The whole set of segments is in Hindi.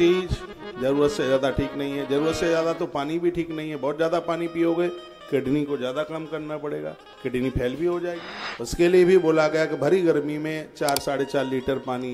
चीज जरूरत से ज्यादा ठीक नहीं है। जरूरत से ज्यादा तो पानी भी ठीक नहीं है। बहुत ज्यादा पानी पियोगे किडनी को ज्यादा काम करना पड़ेगा, किडनी फेल भी हो जाएगी। उसके लिए भी बोला गया कि भरी गर्मी में 4-4.5 लीटर पानी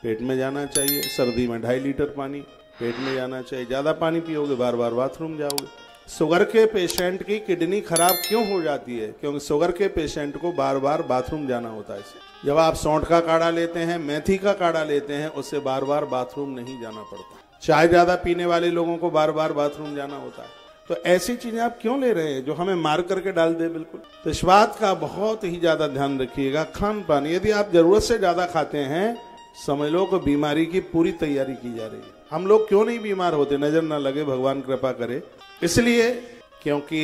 पेट में जाना चाहिए, सर्दी में 2.5 लीटर पानी पेट में जाना चाहिए। ज्यादा पानी पियोगे बार बार बाथरूम जाओगे। शुगर के पेशेंट की किडनी खराब क्यों हो जाती है? क्योंकि शुगर के पेशेंट को बार बार बाथरूम जाना होता है। जब आप सौंठ का काढ़ा लेते हैं, मेथी का काढ़ा लेते हैं, उससे बार बार बाथरूम नहीं जाना पड़ता। चाय ज्यादा पीने वाले लोगों को बार बार बाथरूम जाना होता है। तो ऐसी चीजें आप क्यों ले रहे हैं जो हमें मार करके डाल दे? बिल्कुल। तो इस बात का बहुत ही ज्यादा ध्यान रखिएगा। खान पान यदि आप जरूरत से ज्यादा खाते हैं, समझ लो कि बीमारी की पूरी तैयारी की जा रही है। हम लोग क्यों नहीं बीमार होते? नजर ना लगे, भगवान कृपा करे। इसलिए क्योंकि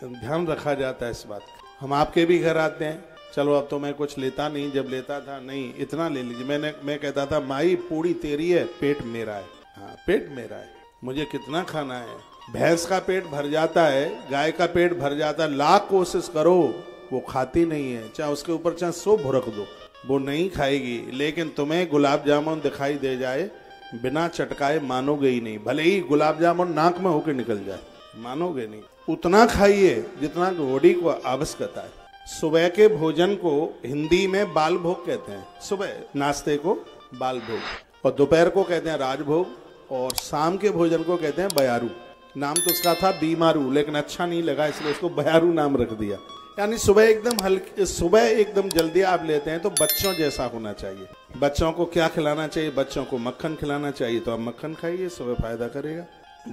ध्यान रखा जाता है इस बात का। हम आपके भी घर आते हैं, चलो अब तो मैं कुछ लेता नहीं, जब लेता था नहीं इतना ले लीजिए। मैं कहता था माई पूरी तेरी है, पेट मेरा है। हाँ, पेट मेरा है, मुझे कितना खाना है। भैंस का पेट भर जाता है, गाय का पेट भर जाता है, लाख कोशिश करो वो खाती नहीं है। चाहे उसके ऊपर चाहे 100 भुरक दो, वो नहीं खाएगी। लेकिन तुम्हें गुलाब जामुन दिखाई दे जाए, बिना चटकाए मानोगे ही नहीं। भले ही गुलाब जामुन नाक में होकर निकल जाए, मानोगे नहीं। उतना खाइए जितना बॉडी को आवश्यकता है। सुबह के भोजन को हिंदी में बाल भोग कहते हैं। सुबह नाश्ते को बाल भोग, और दोपहर को कहते हैं राजभोग, और शाम के भोजन को कहते हैं बयारू। नाम तो उसका था बीमारू, लेकिन अच्छा नहीं लगा इसलिए उसको बयारू नाम रख दिया। यानी सुबह एकदम हल्की, सुबह एकदम जल्दी आप लेते हैं तो बच्चों जैसा होना चाहिए। बच्चों को क्या खिलाना चाहिए? बच्चों को मक्खन खिलाना चाहिए, तो आप मक्खन खाइए, सुबह फायदा करेगा।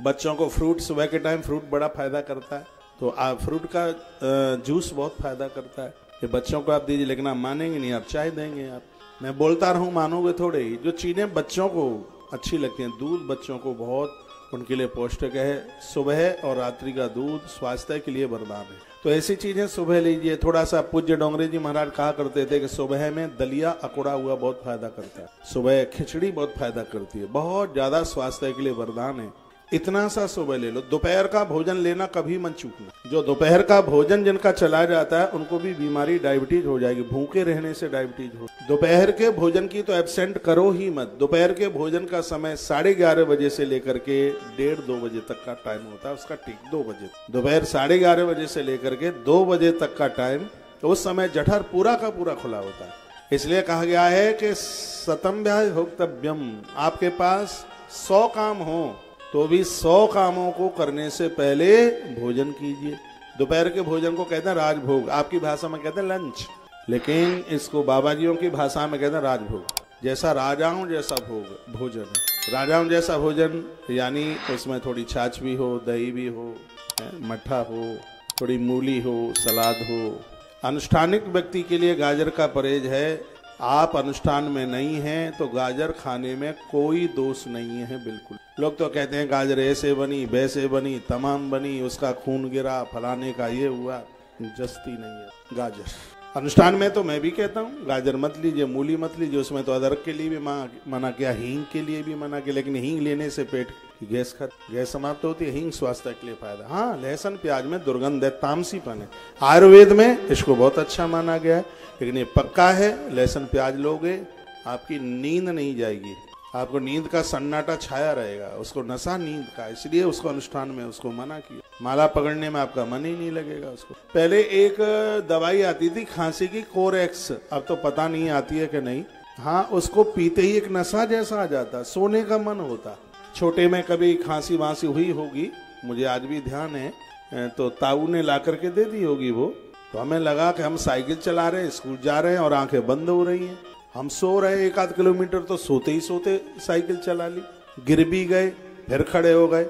बच्चों को फ्रूट, सुबह के टाइम फ्रूट बड़ा फायदा करता है, तो आप फ्रूट का जूस बहुत फायदा करता है। ये बच्चों को आप दीजिए, लेकिन आप मानेंगे नहीं, आप चाय देंगे। आप, मैं बोलता रहूं मानोगे थोड़े ही। जो चीजें बच्चों को अच्छी लगती हैं, दूध बच्चों को बहुत उनके लिए पौष्टिक है। सुबह और रात्रि का दूध स्वास्थ्य के लिए वरदान है। तो ऐसी चीजें सुबह लीजिए। थोड़ा सा पूज्य डोंगरे जी महाराज कहा करते थे कि सुबह में दलिया अकुड़ा हुआ बहुत फायदा करता है, सुबह खिचड़ी बहुत फायदा करती है, बहुत ज्यादा स्वास्थ्य के लिए वरदान है। इतना सा सुबह ले लो। दोपहर का भोजन लेना कभी मत चूकना। जो दोपहर का भोजन जिनका चला जाता है उनको भी बीमारी डायबिटीज हो जाएगी। भूखे रहने से डायबिटीज हो। दोपहर के भोजन की तो एब्सेंट करो ही मत। दोपहर के भोजन का समय 11:30 बजे से लेकर के 1:30-2 बजे तक का टाइम होता है उसका, ठीक 2 बजे। दोपहर 11:30 बजे से लेकर के 2 बजे तक का टाइम, तो उस समय जठर पूरा का पूरा खुला होता है। इसलिए कहा गया है कि सतम्भ्या भोक्तव्यम, आपके पास 100 काम हो तो भी 100 कामों को करने से पहले भोजन कीजिए। दोपहर के भोजन को कहते हैं राजभोग, आपकी भाषा में कहते हैं लंच, लेकिन इसको बाबाजियों की भाषा में कहते हैं राजभोग। जैसा राजाओं जैसा भोग भोजन है। राजाओं जैसा भोजन यानी उसमें थोड़ी छाछ भी हो, दही भी हो, मट्ठा हो, थोड़ी मूली हो, सलाद हो। अनुष्ठानिक व्यक्ति के लिए गाजर का परहेज है। आप अनुष्ठान में नहीं हैं तो गाजर खाने में कोई दोष नहीं है बिल्कुल। लोग तो कहते हैं गाजर ऐसे बनी, वैसे बनी, तमाम बनी, उसका खून गिरा, फलाने का ये हुआ। जस्ती नहीं है गाजर। अनुष्ठान में तो मैं भी कहता हूँ गाजर मत लीजिए, मूली मत लीजिए। उसमें तो अदरक के लिए भी मना किया, हींग के लिए भी मना किया, लेकिन हींग लेने से पेट की गैस समाप्त होती है। हींग स्वास्थ्य के लिए फायदा। हाँ, लहसुन प्याज में दुर्गंध है, तामसीपन है। आयुर्वेद में इसको बहुत अच्छा माना गया है, लेकिन ये पक्का है, लहसुन प्याज लोगे आपकी नींद नहीं जाएगी, आपको नींद का सन्नाटा छाया रहेगा, उसको नशा नींद का, इसलिए उसको अनुष्ठान में उसको मना किया। माला पकड़ने में आपका मन ही नहीं लगेगा उसको। पहले एक दवाई आती थी खांसी की, कोरेक्स, अब तो पता नहीं आती है कि नहीं। हाँ, उसको पीते ही एक नशा जैसा आ जाता, सोने का मन होता। छोटे में कभी खांसी वांसी हुई होगी, मुझे आज भी ध्यान है, तो ताऊ ने ला करके दे दी होगी वो। तो हमें लगा कि हम साइकिल चला रहे हैं, स्कूल जा रहे हैं और आंखें बंद हो रही हैं। हम सो रहे हैं 1-8 किलोमीटर, तो सोते ही सोते साइकिल चला ली, गिर भी गए, फिर खड़े हो गए,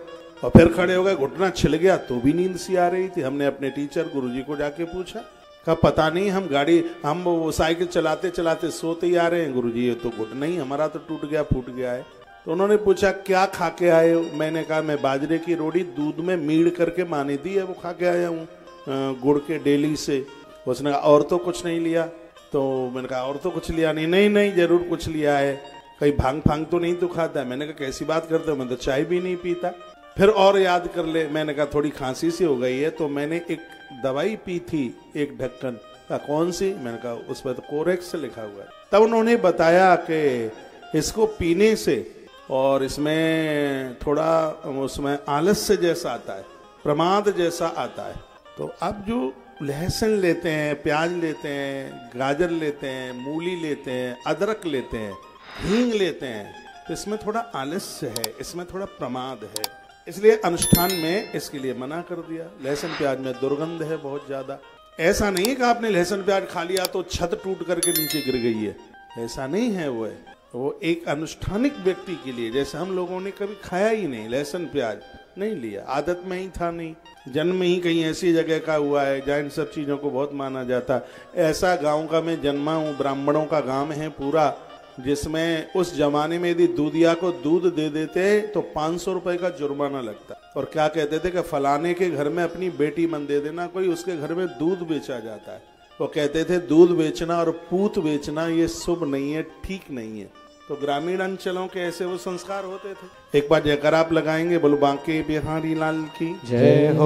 और फिर खड़े हो गए, घुटना छिल गया तो भी नींद सी आ रही थी। हमने अपने टीचर गुरुजी को जाके पूछा, कहा पता नहीं हम वो साइकिल चलाते चलाते सोते ही आ रहे हैं गुरुजी, ये तो घुटना ही हमारा तो टूट गया, फूट गया है। तो उन्होंने पूछा क्या खा के आए हो? मैंने कहा मैं बाजरे की रोटी दूध में मीड़ करके मानी दी है, वो खा के आया हूँ गुड़ के डेली से। उसने कहा और तो कुछ नहीं लिया? तो मैंने कहा और तो कुछ लिया नहीं। नहीं जरूर कुछ लिया है, कहीं भांग फांग तो नहीं तो खाता है? मैंने कहा कैसी बात करते हो, मैं तो चाय भी नहीं पीता। फिर और याद कर ले। मैंने कहा थोड़ी खांसी सी हो गई है, तो मैंने एक दवाई पी थी, एक ढक्कन। कौन सी? मैंने कहा उस पर तो कोरेक्स लिखा हुआ है। तब उन्होंने बताया कि इसको पीने से और इसमें थोड़ा उसमें आलस्य जैसा आता है, प्रमाद जैसा आता है। तो अब जो लहसुन लेते हैं, प्याज लेते हैं, गाजर लेते हैं, मूली लेते हैं, अदरक लेते हैं, हींग लेते हैं, तो इसमें थोड़ा आलस्य है, इसमें थोड़ा प्रमाद है, इसलिए अनुष्ठान में इसके लिए मना कर दिया। लहसुन प्याज में दुर्गंध है बहुत ज्यादा। ऐसा नहीं है कि आपने लहसुन प्याज खा लिया तो छत टूट करके नीचे गिर गई है, ऐसा नहीं है। वो एक अनुष्ठानिक व्यक्ति के लिए, जैसे हम लोगों ने कभी खाया ही नहीं, लहसुन प्याज नहीं लिया, आदत में ही था नहीं, जन्म ही कहीं ऐसी जगह का हुआ है जहाँ इन सब चीजों को बहुत माना जाता। ऐसा गांव का मैं जन्मा हूँ, ब्राह्मणों का गांव है पूरा, जिसमें उस जमाने में यदि दूधिया को दूध दे देते तो 500 रुपए का जुर्माना लगता। और क्या कहते थे कि फलाने के घर में अपनी बेटी मन दे देना, कोई उसके घर में दूध बेचा जाता है। वो कहते थे दूध बेचना और पूत बेचना ये शुभ नहीं है, ठीक नहीं है। तो ग्रामीण अंचलों के ऐसे वो संस्कार होते थे। एक बार जयकार आप लगाएंगे, बोलो बांके बिहारी लाल की जय हो।